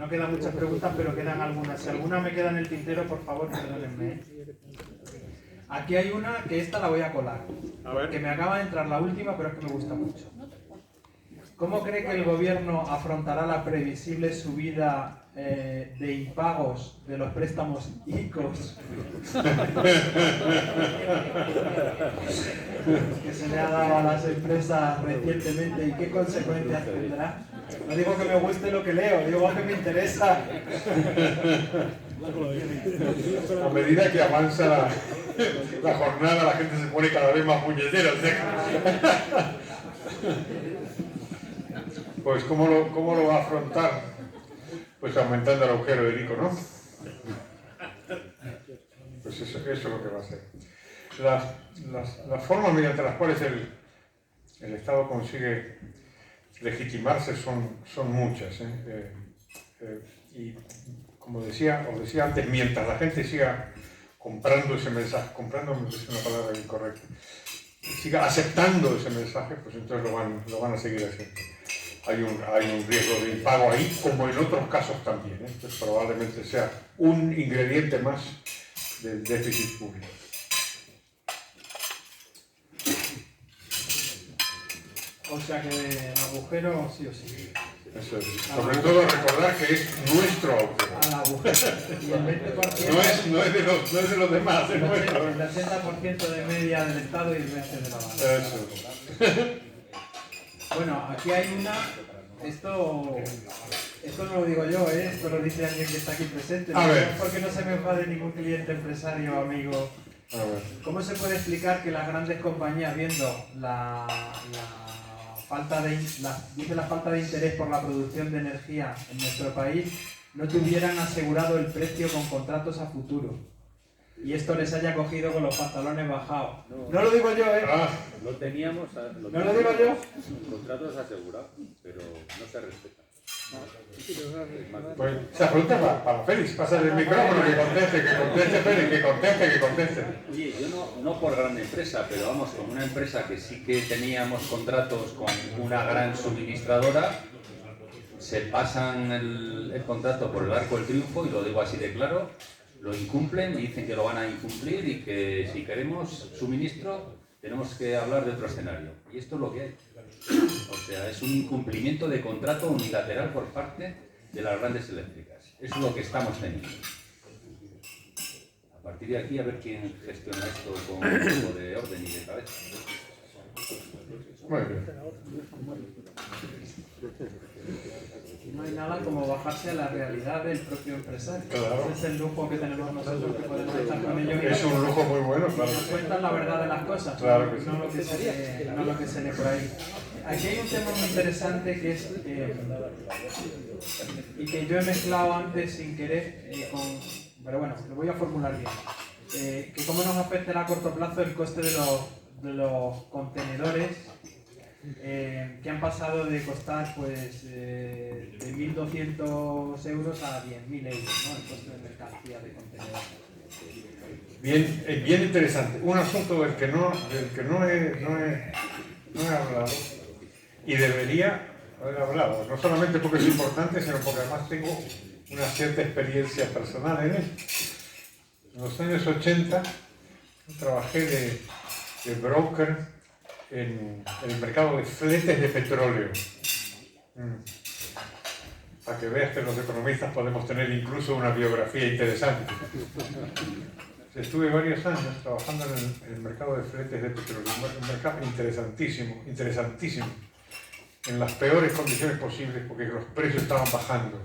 no quedan muchas preguntas, pero quedan algunas. Si alguna me queda en el tintero, por favor, perdónenme. Aquí hay una que esta la voy a colar. A ver. Que me acaba de entrar la última, pero es que me gusta mucho. ¿Cómo cree que el gobierno afrontará la previsible subida de impagos de los préstamos ICOs que se le ha dado a las empresas recientemente y qué consecuencias tendrá? No digo que me guste lo que leo, digo que me interesa. A medida que avanza la jornada, la gente se pone cada vez más puñetera. Pues ¿cómo lo va a afrontar? Pues aumentando el agujero del ICO, ¿no? Pues eso es lo que va a hacer. Las formas mediante las cuales el Estado consigue legitimarse son muchas, y como os decía antes, mientras la gente siga comprando ese mensaje, comprando es una palabra incorrecta, siga aceptando ese mensaje, pues entonces lo van a seguir haciendo. Hay un riesgo de impago ahí, como en otros casos también, pues probablemente sea un ingrediente más del déficit público. O sea que el agujero sí o sí. Eso es. Sobre todo recordar que es nuestro agujero. Al agujero. Y el 20%... No es de los demás, es nuestro. El 80% de media del Estado y el 20% de la base. Eso. Bueno, aquí hay una... Esto no lo digo yo, esto lo dice alguien que está aquí presente. A ver. Porque no se me enfade ningún cliente, empresario, amigo. A ver. ¿Cómo se puede explicar que las grandes compañías, viendo la falta de interés por la producción de energía en nuestro país, no tuvieran asegurado el precio con contratos a futuro? Y esto les haya cogido con los pantalones bajados. No lo digo yo, ¿eh? Lo teníamos, ¿No lo digo yo? contratos asegurados, pero no se respetan. Pues esa pregunta es para Félix. Pásale el micrófono, que conteste Félix, que conteste. Oye, yo no por gran empresa, pero vamos, con una empresa que sí que teníamos contratos con una gran suministradora, se pasan el contrato por el arco del triunfo, y lo digo así de claro, lo incumplen y dicen que lo van a incumplir y que si queremos suministro tenemos que hablar de otro escenario. Y esto es lo que hay. O sea, es un incumplimiento de contrato unilateral por parte de las grandes eléctricas. Eso es lo que estamos teniendo. A partir de aquí, a ver quién gestiona esto con un poco de orden y de cabeza. Muy bien. No hay nada como bajarse a la realidad del propio empresario. Claro. Ese es el lujo que tenemos nosotros, que podemos estar con ellos. Es un lujo muy bueno, claro. Nos cuentan la verdad de las cosas, Claro que sí. no lo que se lee por ahí. Aquí hay un tema muy interesante que es, y que yo he mezclado antes sin querer, pero bueno, lo voy a formular bien. Que cómo nos afecta a corto plazo el coste de los contenedores, que han pasado de costar pues de 1.200 euros a 10.000 euros, ¿no? El coste de mercancía de contenedores. Bien interesante. Un asunto del que no he hablado y debería haber hablado, no solamente porque es importante, sino porque además tengo una cierta experiencia personal en él. En los años 80 trabajé de broker en el mercado de fletes de petróleo. Para que veas que los economistas podemos tener incluso una biografía interesante. Estuve varios años trabajando en el mercado de fletes de petróleo, un mercado interesantísimo, en las peores condiciones posibles, porque los precios estaban bajando.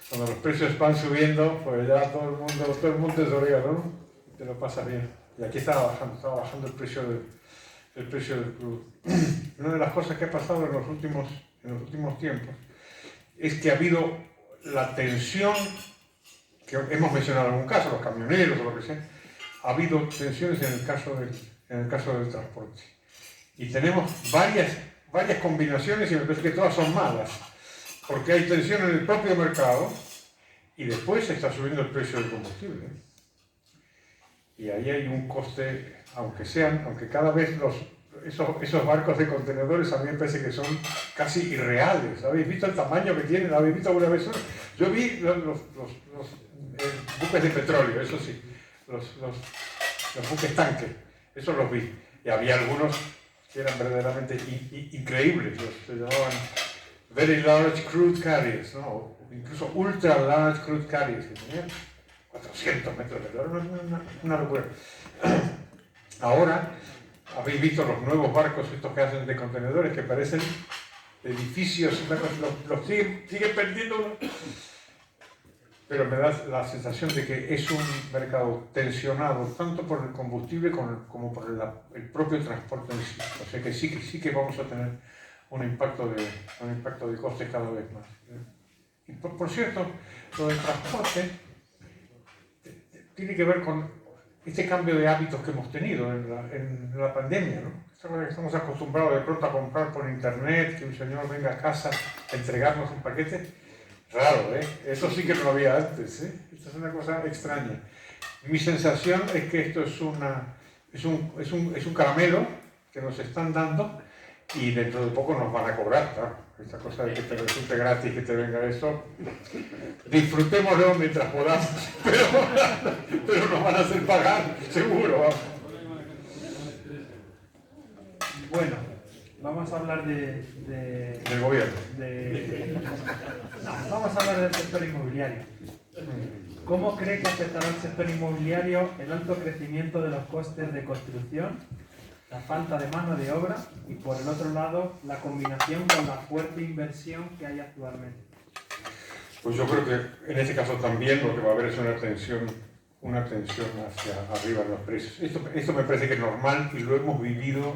Cuando los precios van subiendo, pues ya todo el mundo es orégano, ¿no? Te lo pasas bien. Y aquí estaba bajando el precio del crudo. Una de las cosas que ha pasado en los últimos tiempos es que ha habido la tensión, que hemos mencionado en algún caso, los camioneros o lo que sea, ha habido tensiones en el caso del transporte. Y tenemos varias combinaciones y me parece que todas son malas, porque hay tensión en el propio mercado y después se está subiendo el precio del combustible. Y ahí hay un coste, aunque cada vez esos barcos de contenedores a mí me parece que son casi irreales. ¿Habéis visto el tamaño que tienen? ¿Habéis visto alguna vez uno? Yo vi los buques de petróleo, eso sí, los buques tanques, esos los vi. Y había algunos que eran verdaderamente increíbles, se llamaban Very Large Crude Carriers, ¿no? O incluso Ultra Large Crude Carriers, que tenían 400 metros de largo, una locura. Ahora, habéis visto los nuevos barcos estos que hacen de contenedores que parecen edificios, los siguen perdiendo, pero me da la sensación de que es un mercado tensionado tanto por el combustible como por el propio transporte en sí. O sea que sí que vamos a tener un impacto de costes cada vez más. Y por cierto, lo del transporte tiene que ver con este cambio de hábitos que hemos tenido en la pandemia, ¿no? Estamos acostumbrados de pronto a comprar por internet, que un señor venga a casa a entregarnos un paquete. Raro, ¿eh? Eso sí que no lo había antes, ¿eh? Esto es una cosa extraña. Mi sensación es que esto es un caramelo que nos están dando y dentro de poco nos van a cobrar, claro. Esta cosa de que te resulte gratis, que te venga eso, disfrutémoslo mientras podamos, pero nos van a hacer pagar, seguro. Vamos. Bueno, vamos a hablar del gobierno. No, vamos a hablar del sector inmobiliario. ¿Cómo cree que afectará al sector inmobiliario el alto crecimiento de los costes de construcción, la falta de mano de obra y, por el otro lado, la combinación con la fuerte inversión que hay actualmente? Pues yo creo que en este caso también lo que va a haber es una tensión hacia arriba en los precios. Esto me parece que es normal y lo hemos vivido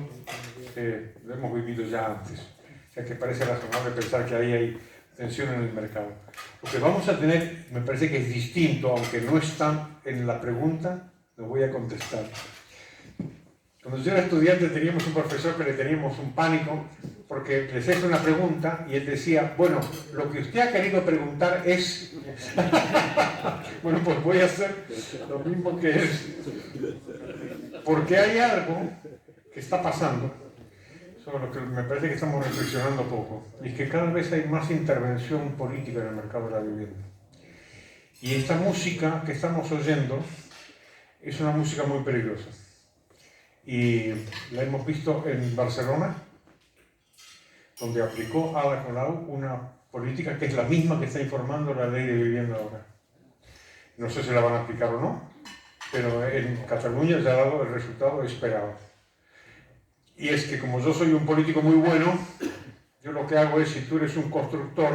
ya antes. O sea que parece razonable pensar que ahí hay tensión en el mercado. Lo que vamos a tener, me parece que es distinto, aunque no está en la pregunta, lo voy a contestar. Cuando yo era estudiante teníamos un profesor que le teníamos un pánico porque les hice una pregunta y él decía, bueno, lo que usted ha querido preguntar es... Bueno, pues voy a hacer lo mismo que él. Porque hay algo que está pasando, sobre lo que me parece que estamos reflexionando poco, y es que cada vez hay más intervención política en el mercado de la vivienda. Y esta música que estamos oyendo es una música muy peligrosa. Y la hemos visto en Barcelona, donde aplicó Ada Colau una política que es la misma que está informando la ley de vivienda ahora. No sé si la van a aplicar o no, pero en Cataluña ya ha dado el resultado esperado. Y es que como yo soy un político muy bueno, yo lo que hago es, si tú eres un constructor,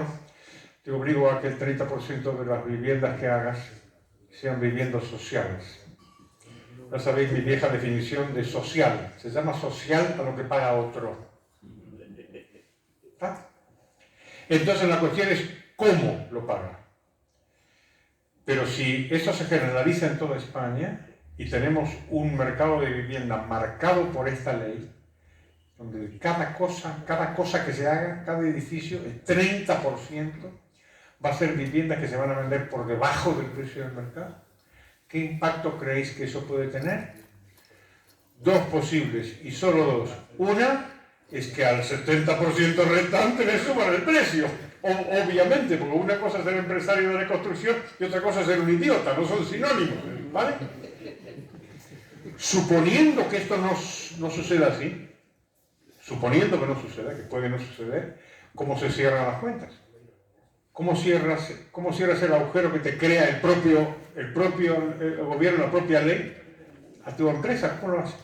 te obligo a que el 30% de las viviendas que hagas sean viviendas sociales. Ya sabéis mi vieja definición de social. Se llama social a lo que paga otro. ¿Ah? Entonces la cuestión es cómo lo paga. Pero si eso se generaliza en toda España y tenemos un mercado de vivienda marcado por esta ley, donde cada cosa que se haga, cada edificio, el 30% va a ser viviendas que se van a vender por debajo del precio del mercado, ¿qué impacto creéis que eso puede tener? Dos posibles, y solo dos. Una es que al 70% restante le suban el precio. Obviamente, porque una cosa es ser empresario de la construcción y otra cosa es ser un idiota, no son sinónimos, ¿vale? Suponiendo que esto no suceda así, suponiendo que no suceda, que puede no suceder, ¿cómo se cierran las cuentas? ¿Cómo cierras el agujero que te crea el gobierno, la propia ley, a tu empresa? ¿Cómo lo haces?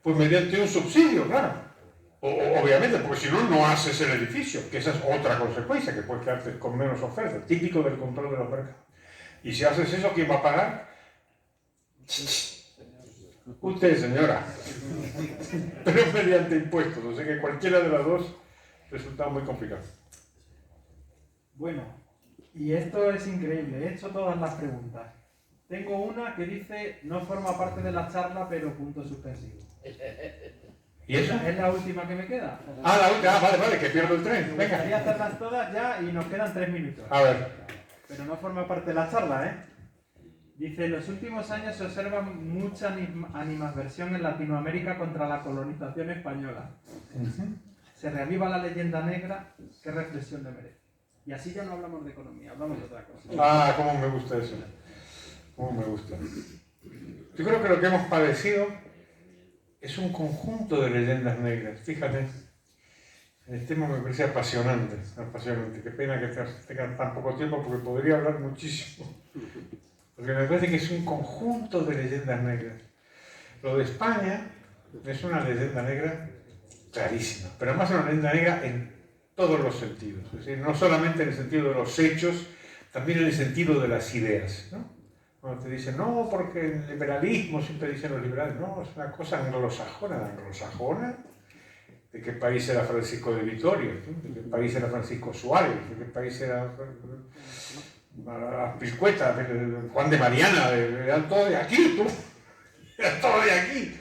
Pues mediante un subsidio, claro. Obviamente, porque si no, no haces el edificio, que esa es otra consecuencia, que puedes quedarte con menos oferta, típico del control de los mercados. Y si haces eso, ¿quién va a pagar? Usted, señora. Pero mediante impuestos, o sea que cualquiera de las dos resulta muy complicado. Bueno, y esto es increíble, he hecho todas las preguntas. Tengo una que dice, no forma parte de la charla, pero punto suspensivo. ¿Y eso? Es la última que me queda. La última, vale, que pierdo el tren. Me gustaría hacerlas todas ya y nos quedan 3 minutos. A ver. Pero no forma parte de la charla, ¿eh? Dice, en los últimos años se observa mucha animadversión en Latinoamérica contra la colonización española. Se reaviva la leyenda negra, ¿qué reflexión le merece? Y así ya no hablamos de economía, hablamos de otra cosa. Ah, cómo me gusta eso. Cómo me gusta. Yo creo que lo que hemos padecido es un conjunto de leyendas negras. Fíjate, el tema me parece apasionante, apasionante. Qué pena que tengan tan poco tiempo porque podría hablar muchísimo. Porque me parece que es un conjunto de leyendas negras. Lo de España es una leyenda negra clarísima, pero además es una leyenda negra en todos los sentidos. Es decir, no solamente en el sentido de los hechos, también en el sentido de las ideas, ¿no? Cuando te dicen, no, porque el liberalismo, siempre dicen los liberales, no, es una cosa anglosajona. ¿Anglosajona? ¿De qué país era Francisco de Vitoria? ¿De qué país era Francisco Suárez? ¿De qué país era Azpilicueta? Juan de Mariana? Eran todos de aquí, tú. Eran todos de aquí.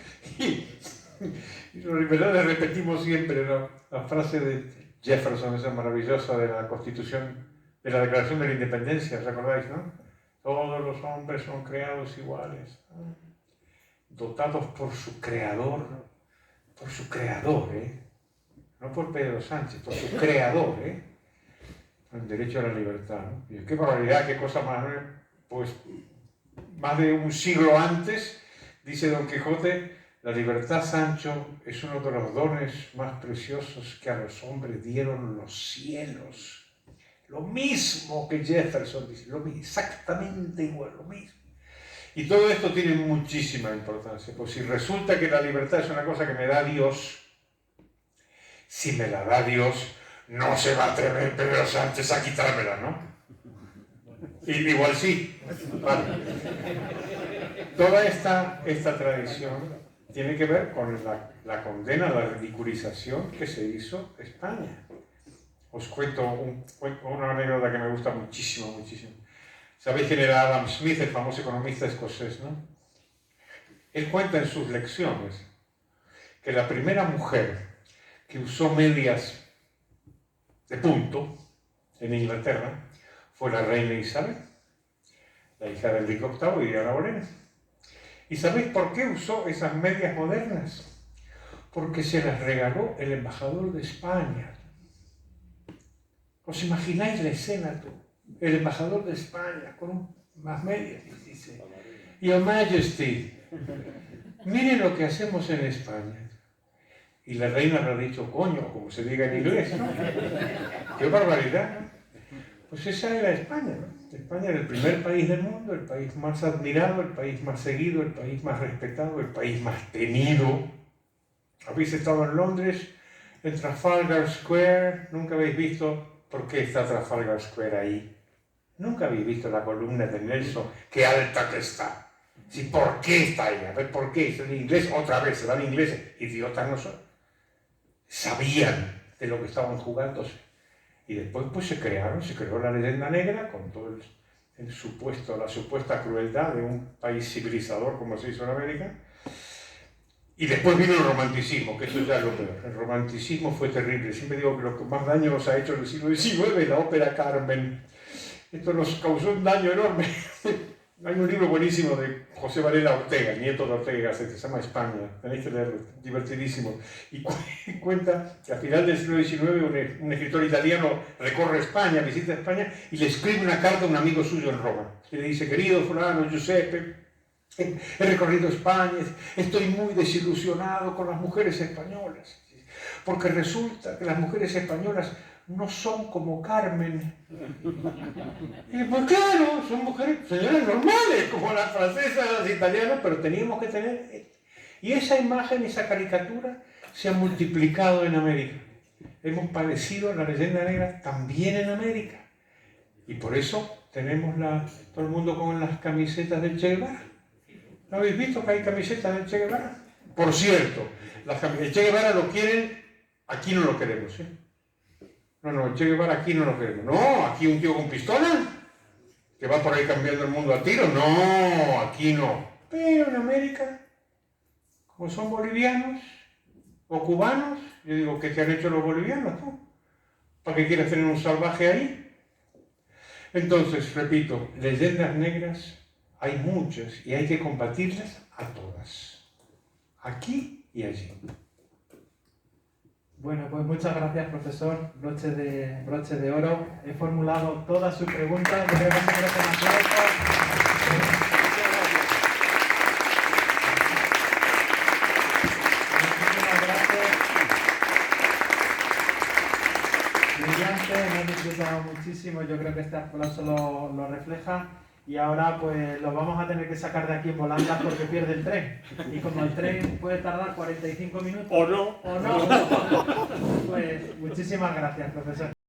Y los liberales repetimos siempre, ¿no?, la frase de Jefferson, esa maravillosa de la Constitución, de la Declaración de la Independencia, ¿os acordáis, no? Todos los hombres son creados iguales, ¿no?, dotados por su creador, no por Pedro Sánchez, por su creador, el derecho a la libertad, ¿no? Y qué barbaridad, qué cosa más, pues más de un siglo antes, dice Don Quijote, la libertad, Sancho, es uno de los dones más preciosos que a los hombres dieron los cielos. Lo mismo que Jefferson dice, exactamente igual, lo mismo. Y todo esto tiene muchísima importancia, pues si resulta que la libertad es una cosa que me da Dios, si me la da Dios, no se va a atrever Pedro Sánchez a quitármela, ¿no? Y igual sí. Vale. Toda esta tradición tiene que ver con la condena, la ridiculización que se hizo España. Os cuento una anécdota que me gusta muchísimo, muchísimo. ¿Sabéis quién era Adam Smith, el famoso economista escocés, no? Él cuenta en sus lecciones que la primera mujer que usó medias de punto en Inglaterra fue la reina Isabel, la hija de Enrique VIII y de Ana Bolena. ¿Y sabéis por qué usó esas medias modernas? Porque se las regaló el embajador de España. ¿Os imagináis la escena tú? El embajador de España con unas medias y dice, Your Majesty, miren lo que hacemos en España. Y la reina le ha dicho, coño, como se diga en inglés, ¿no? ¡Qué barbaridad! ¿No? Pues esa era España, ¿no? España era el primer país del mundo, el país más admirado, el país más seguido, el país más respetado, el país más temido. ¿Habéis estado en Londres, en Trafalgar Square? ¿Nunca habéis visto por qué está Trafalgar Square ahí? ¿Nunca habéis visto la columna de Nelson? ¡Qué alta que está! Sí, ¿por qué está ahí? A ver, ¿por qué? Es en inglés, otra vez, se dan ingleses. Idiotas no son. Sabían de lo que estaban jugándose. Y después pues se creó la leyenda negra con todo la supuesta crueldad de un país civilizador como se hizo en América. Y después vino el romanticismo, que eso ya es lo peor. El romanticismo fue terrible. Siempre digo que lo que más daño nos ha hecho en el siglo XIX, la ópera Carmen. Esto nos causó un daño enorme. Hay un libro buenísimo de José Varela Ortega, nieto de Ortega y Gasset, se llama España, tenéis que leerlo, divertidísimo. Y cuenta que a final del siglo XIX un escritor italiano recorre España, visita España y le escribe una carta a un amigo suyo en Roma. Y le dice, querido fulano, Giuseppe, he recorrido España, estoy muy desilusionado con las mujeres españolas, porque resulta que las mujeres españolas no son como Carmen. Y pues claro, son mujeres, señoras normales, como las francesas, las italianas, pero teníamos que tener... Y esa imagen, esa caricatura, se ha multiplicado en América. Hemos padecido la leyenda negra también en América. Y por eso tenemos todo el mundo con las camisetas del Che Guevara. ¿No habéis visto que hay camisetas del Che Guevara? Por cierto, el Che Guevara lo quieren, aquí no lo queremos, ¿eh? No, el Che Guevara aquí no lo queremos. No, aquí un tío con pistola que va por ahí cambiando el mundo a tiro. No, aquí no. Pero en América, como son bolivianos o cubanos, yo digo, ¿qué te han hecho los bolivianos tú? ¿Para qué quieres tener un salvaje ahí? Entonces, repito, leyendas negras hay muchas y hay que combatirlas a todas, aquí y allí. Bueno, pues muchas gracias, profesor. Broche de oro. He formulado todas sus preguntas. Yo creo que se merece un aplauso. Muchísimas gracias. Brillante, hemos disfrutado muchísimo. Yo creo que este aplauso lo refleja. Y ahora pues lo vamos a tener que sacar de aquí en volandas porque pierde el tren. Y como el tren puede tardar 45 minutos... O no. O no. Pues muchísimas gracias, profesor.